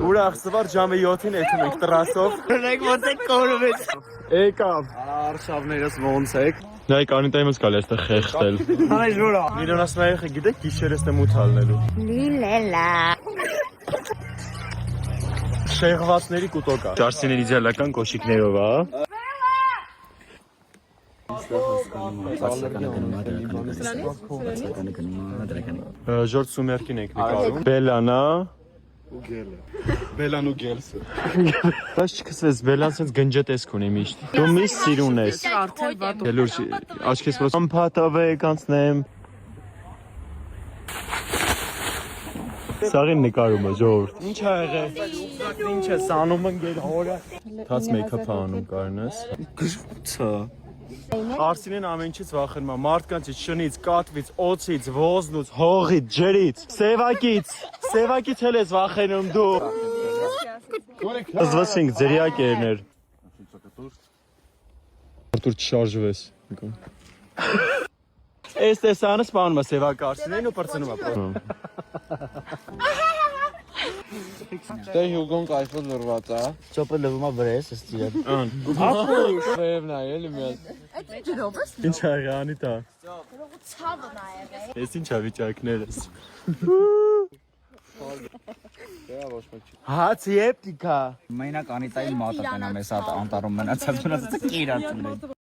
Ուրախ սվար ժամը 7-ին եթում եք տրասով։ Նեք ոնց եք կորում եք։ Եկավ։ Արշավներս ոնց եք։ Նայ կանիտայմս կալ էստեղ խեղտել։ Հանես որա։ Միլիոնաս նայախը գիտեք գիշերս եմ ուտ հալնելու։ Լիլելա։ Շեղվածների կուտոկա։ Ճարսիներ իդեալական կոշիկներով, հա։ Ժորժ Սումերկին եք նկարում։ Բելանա։ Ու գելը։ Բելան ու գելսը։ Բայց չկսվես, Բելան սենց գնջը տեսք ունի միշտ։ Դու միշտ սիրուն ես։ Լուրջ, աչքես ոնց ամփաթով եք անցնեմ։ Սաղին նկարում է, ժողովուրդ։ Ինչ ա եղել։ Ինչ է սանում ընկել հորը։ Թաց մեյքափ անում կարնես։ Գրուծա։ Արսինեն ամեն ինչից վախենում է, մարդկանցից, շնից, կատվից, օծից, ոզնուց, հողից, ջրից, սևակից էլ ես վախենում դու։ Զվասինք, ձերի ակերներ։ Արտուր չշարժվես։ Էս տեսանը սպանում է սևակ Արսինեն ու պրծնում է։ Դե հյուգոն կայֆը լրված է։ Չոպը լվում է վրես, ըստ իրեն։ Ապուշ։ Վեևն է, էլի միած։ Ինչ ա եղել Անիտա։ Ցավը նայել։ Ես ինչ ա վիճակներս։ Հաց եփտիկա։ Մենակ Անիտայի մատը տնամ ես հատ անտարում մնացած կիրացել։